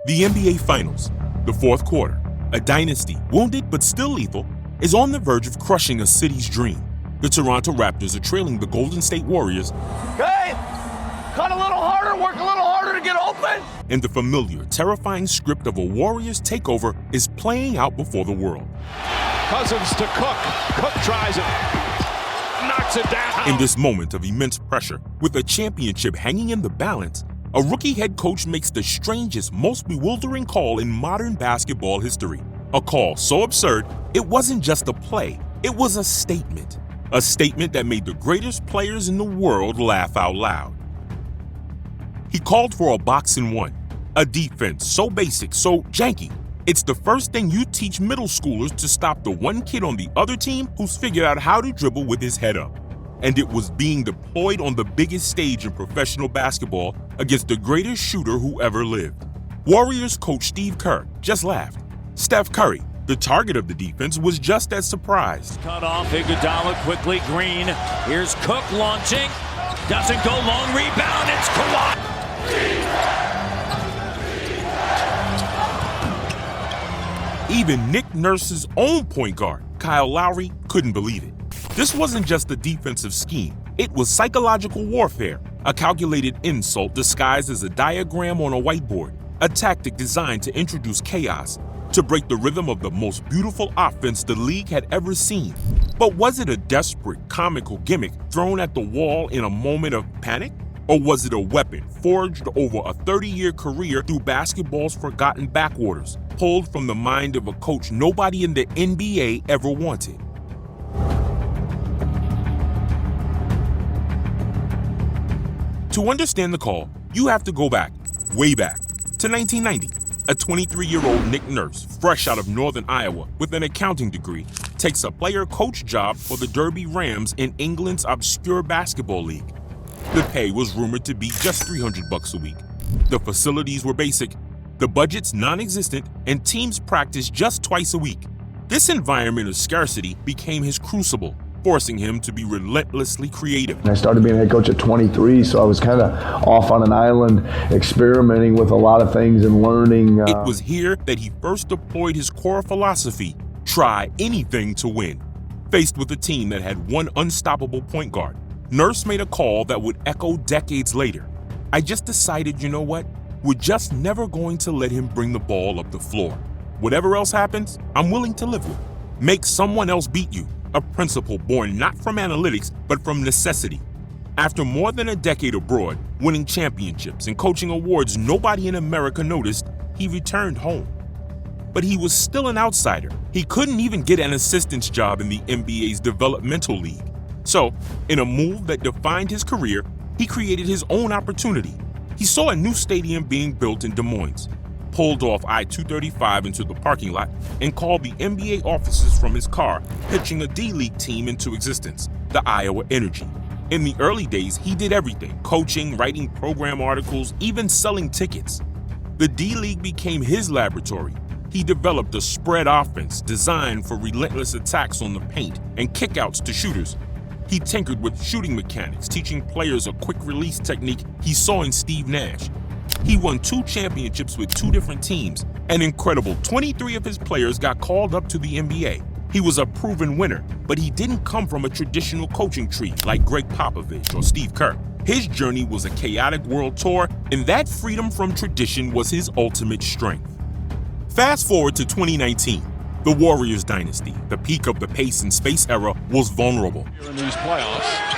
The NBA Finals, the fourth quarter. A dynasty, wounded but still lethal, is on the verge of crushing a city's dream. The Toronto Raptors are trailing the Golden State Warriors. Hey, cut a little harder, work a little harder to get open. And the familiar, terrifying script of a Warriors takeover is playing out before the world. Cousins to Cook. Cook tries it. Knocks it down. In this moment of immense pressure, with a championship hanging in the balance, a rookie head coach makes the strangest, most bewildering call in modern basketball history. A call so absurd, it wasn't just a play, it was a statement. A statement that made the greatest players in the world laugh out loud. He called for a box and one, a defense so basic, so janky. It's the first thing you teach middle schoolers to stop the one kid on the other team who's figured out how to dribble with his head up. And it was being deployed on the biggest stage in professional basketball against the greatest shooter who ever lived. Warriors coach Steve Kerr just laughed. Steph Curry, the target of the defense, was just as surprised. Cut off, Iguodala quickly, Green. Here's Cook launching. Doesn't go long, rebound, it's Kawhi. Even Nick Nurse's own point guard, Kyle Lowry, couldn't believe it. This wasn't just a defensive scheme, it was psychological warfare, a calculated insult disguised as a diagram on a whiteboard, a tactic designed to introduce chaos, to break the rhythm of the most beautiful offense the league had ever seen. But was it a desperate, comical gimmick thrown at the wall in a moment of panic? Or was it a weapon forged over a 30-year career through basketball's forgotten backwaters, pulled from the mind of a coach nobody in the NBA ever wanted? To understand the call, you have to go back, way back, to 1990. A 23-year-old Nick Nurse, fresh out of northern Iowa with an accounting degree, takes a player-coach job for the Derby Rams in England's obscure basketball league. The pay was rumored to be just $300 a week. The facilities were basic, the budgets non-existent, and teams practiced just twice a week. This environment of scarcity became his crucible, forcing him to be relentlessly creative. I started being a head coach at 23, so I was kind of off on an island experimenting with a lot of things and learning. It was here that he first deployed his core philosophy, try anything to win. Faced with a team that had one unstoppable point guard, Nurse made a call that would echo decades later. I just decided, you know what? We're just never going to let him bring the ball up the floor. Whatever else happens, I'm willing to live with. Make someone else beat you. A principle born not from analytics, but from necessity. After more than a decade abroad, winning championships and coaching awards nobody in America noticed, he returned home. But he was still an outsider. He couldn't even get an assistant's job in the NBA's developmental league. So, in a move that defined his career, he created his own opportunity. He saw a new stadium being built in Des Moines, pulled off I-235 into the parking lot, and called the NBA offices from his car, pitching a D-League team into existence, the Iowa Energy. In the early days, he did everything, coaching, writing program articles, even selling tickets. The D-League became his laboratory. He developed a spread offense designed for relentless attacks on the paint and kickouts to shooters. He tinkered with shooting mechanics, teaching players a quick release technique he saw in Steve Nash. He won 2 championships with 2 different teams. An incredible 23 of his players got called up to the NBA. He was a proven winner, but he didn't come from a traditional coaching tree like Greg Popovich or Steve Kerr. His journey was a chaotic world tour, and that freedom from tradition was his ultimate strength. Fast forward to 2019. The Warriors dynasty, the peak of the pace and space era, was vulnerable. In these playoffs,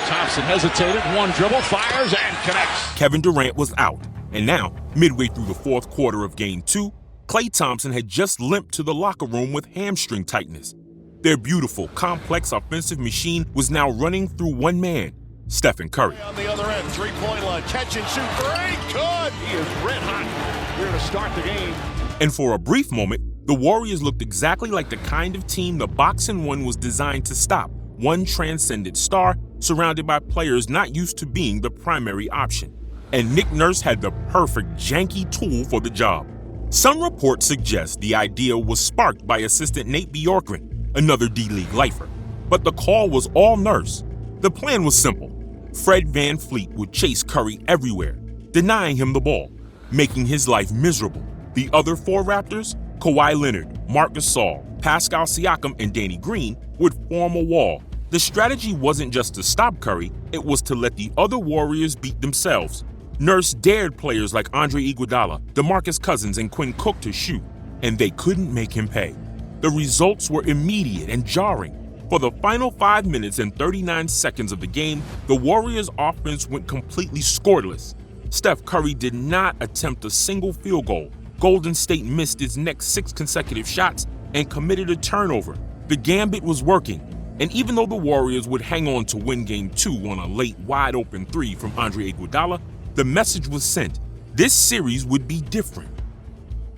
Thompson hesitated, one dribble, fires, and connects. Kevin Durant was out, and now, midway through the fourth quarter of Game 2, Klay Thompson had just limped to the locker room with hamstring tightness. Their beautiful, complex offensive machine was now running through one man, Steph Curry. On the other end, three-point line, catch and shoot, great, good! He is red hot here to start the game. And for a brief moment, the Warriors looked exactly like the kind of team the box and one was designed to stop. One transcendent star surrounded by players not used to being the primary option. And Nick Nurse had the perfect janky tool for the job. Some reports suggest the idea was sparked by assistant Nate Bjorkgren, another D-League lifer. But the call was all Nurse. The plan was simple. Fred VanVleet would chase Curry everywhere, denying him the ball. making his life miserable. The other four Raptors, Kawhi Leonard, Marc Gasol, Pascal Siakam, and Danny Green, would form a wall. The strategy wasn't just to stop Curry, it was to let the other Warriors beat themselves. Nurse dared players like Andre Iguodala, DeMarcus Cousins, and Quinn Cook to shoot, and they couldn't make him pay. The results were immediate and jarring. For the final 5 minutes and 39 seconds of the game, the Warriors' offense went completely scoreless. Steph Curry did not attempt a single field goal. Golden State missed its next 6 consecutive shots and committed a turnover. The gambit was working, and even though the Warriors would hang on to win Game 2 on a late wide-open 3 from Andre Iguodala, the message was sent. This series would be different.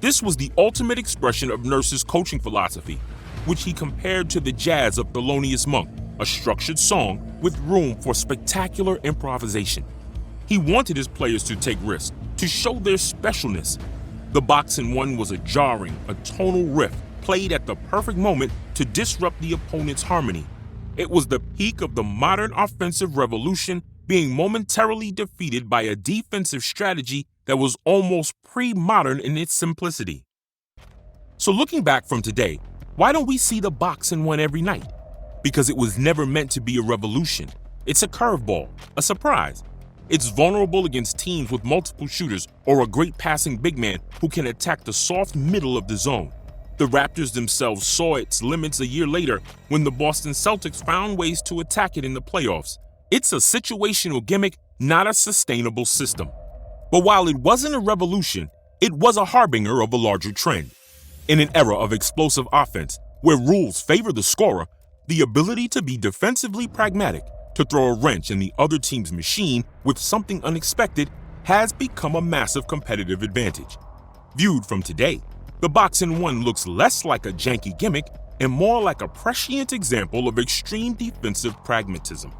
This was the ultimate expression of Nurse's coaching philosophy, which he compared to the jazz of Thelonious Monk, a structured song with room for spectacular improvisation. He wanted his players to take risks, to show their specialness. The box and one was a jarring, a tonal riff played at the perfect moment to disrupt the opponent's harmony. It was the peak of the modern offensive revolution, being momentarily defeated by a defensive strategy that was almost pre-modern in its simplicity. So looking back from today, why don't we see the box and one every night? Because it was never meant to be a revolution. It's a curveball, a surprise. It's vulnerable against teams with multiple shooters or a great passing big man who can attack the soft middle of the zone. The Raptors themselves saw its limits a year later when the Boston Celtics found ways to attack it in the playoffs. It's a situational gimmick, not a sustainable system. But while it wasn't a revolution, it was a harbinger of a larger trend. In an era of explosive offense, where rules favor the scorer, the ability to be defensively pragmatic, to throw a wrench in the other team's machine with something unexpected, has become a massive competitive advantage. Viewed from today, the box and one looks less like a janky gimmick and more like a prescient example of extreme defensive pragmatism.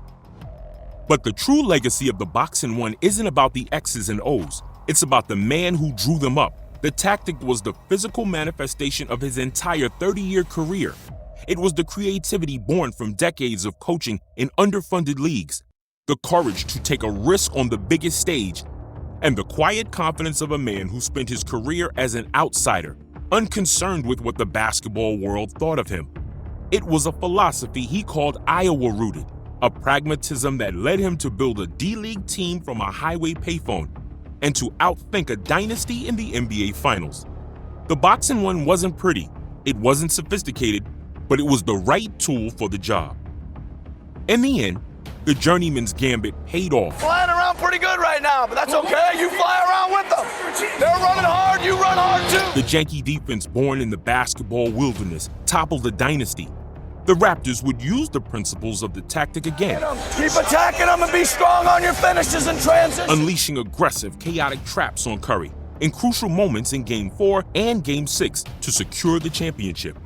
But the true legacy of the box and one isn't about the X's and O's. It's about the man who drew them up. The tactic was the physical manifestation of his entire 30-year career. It was the creativity born from decades of coaching in underfunded leagues, the courage to take a risk on the biggest stage, and the quiet confidence of a man who spent his career as an outsider, unconcerned with what the basketball world thought of him. It was a philosophy he called Iowa-rooted, a pragmatism that led him to build a D-League team from a highway payphone and to outthink a dynasty in the NBA Finals. The box and one wasn't pretty, it wasn't sophisticated, but it was the right tool for the job. In the end, the journeyman's gambit paid off. Flying around pretty good right now, but that's okay. You fly around with them. They're running hard, you run hard too. The janky defense born in the basketball wilderness toppled the dynasty. The Raptors would use the principles of the tactic again, Keep attacking them and be strong on your finishes and transition. unleashing aggressive, chaotic traps on Curry in crucial moments in Game 4 and Game 6 to secure the championship.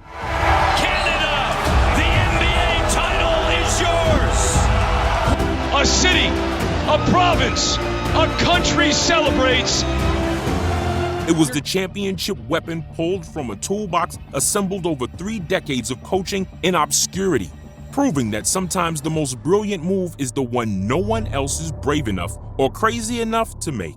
Canada, the NBA title is yours. A city, a province, a country celebrates. It was the championship weapon pulled from a toolbox assembled over 3 decades of coaching in obscurity, proving that sometimes the most brilliant move is the one no one else is brave enough or crazy enough to make.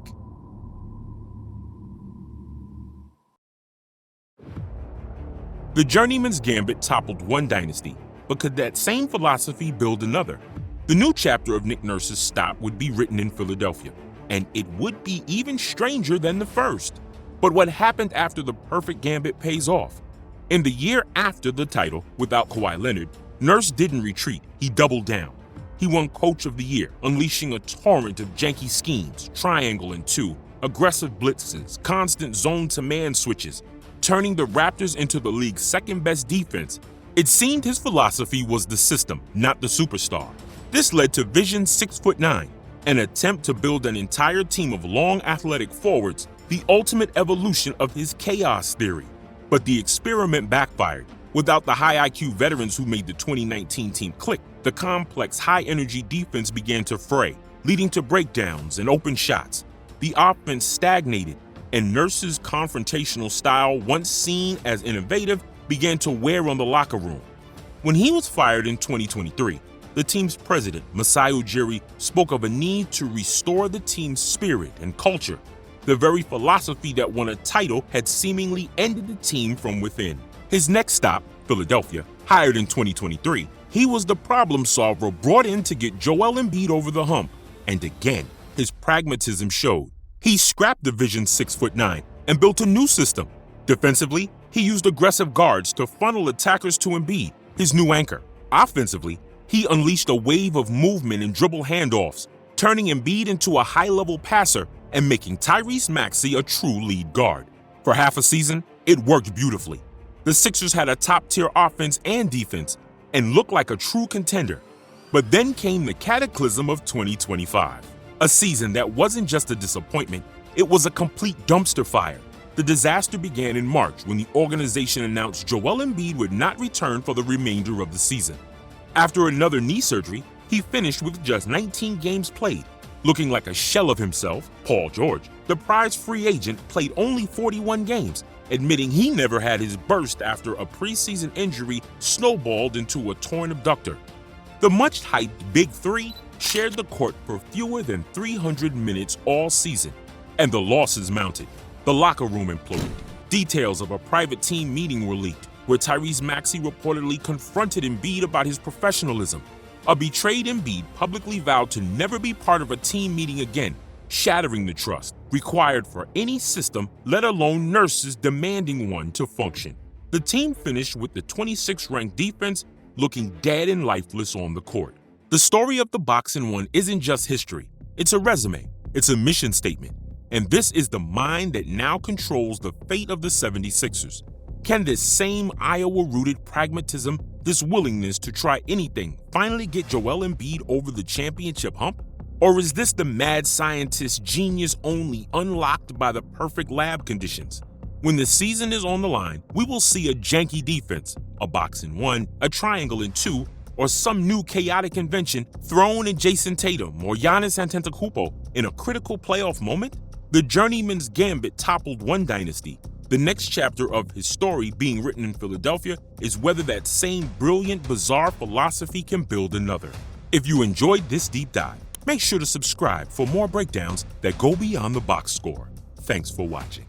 The journeyman's gambit toppled one dynasty, but could that same philosophy build another? The new chapter of Nick Nurse's stop would be written in Philadelphia, and it would be even stranger than the first. But what happened after the perfect gambit pays off? In the year after the title, without Kawhi Leonard, Nurse didn't retreat, he doubled down. He won Coach of the Year, unleashing a torrent of janky schemes, triangle and two, aggressive blitzes, constant zone-to-man switches, turning the Raptors into the league's second-best defense. It seemed his philosophy was the system, not the superstar. This led to Vision 6'9", an attempt to build an entire team of long athletic forwards, the ultimate evolution of his chaos theory. But the experiment backfired. Without the high IQ veterans who made the 2019 team click, the complex high-energy defense began to fray, leading to breakdowns and open shots. The offense stagnated, and Nurse's confrontational style, once seen as innovative, began to wear on the locker room. When he was fired in 2023, the team's president, Masai Ujiri, spoke of a need to restore the team's spirit and culture. The very philosophy that won a title had seemingly ended the team from within. His next stop, Philadelphia, hired in 2023, he was the problem solver brought in to get Joel Embiid over the hump. And again, his pragmatism showed. He scrapped Division 6'9" and built a new system. Defensively, he used aggressive guards to funnel attackers to Embiid, his new anchor. Offensively, he unleashed a wave of movement and dribble handoffs, turning Embiid into a high-level passer and making Tyrese Maxey a true lead guard. For half a season, it worked beautifully. The Sixers had a top-tier offense and defense and looked like a true contender. But then came the cataclysm of 2025, a season that wasn't just a disappointment, it was a complete dumpster fire. The disaster began in March when the organization announced Joel Embiid would not return for the remainder of the season. After another knee surgery, he finished with just 19 games played. Looking like a shell of himself, Paul George, the prize free agent, played only 41 games, admitting he never had his burst after a preseason injury snowballed into a torn abductor. The much-hyped Big Three shared the court for fewer than 300 minutes all season, and the losses mounted. The locker room imploded. Details of a private team meeting were leaked, where Tyrese Maxey reportedly confronted Embiid about his professionalism. A betrayed Embiid publicly vowed to never be part of a team meeting again, shattering the trust required for any system, let alone nurses demanding one to function. The team finished with the 26th ranked defense looking dead and lifeless on the court. The story of the Box and One isn't just history, it's a resume, it's a mission statement. And this is the mind that now controls the fate of the 76ers. Can this same Iowa-rooted pragmatism, this willingness to try anything, finally get Joel Embiid over the championship hump? Or is this the mad scientist genius only unlocked by the perfect lab conditions? When the season is on the line, we will see a janky defense, a box in one, a triangle in two, or some new chaotic invention thrown at Jason Tatum or Giannis Antetokounmpo in a critical playoff moment? The journeyman's gambit toppled one dynasty. The next chapter of his story being written in Philadelphia is whether that same brilliant, bizarre philosophy can build another. If you enjoyed this deep dive, make sure to subscribe for more breakdowns that go beyond the box score. Thanks for watching.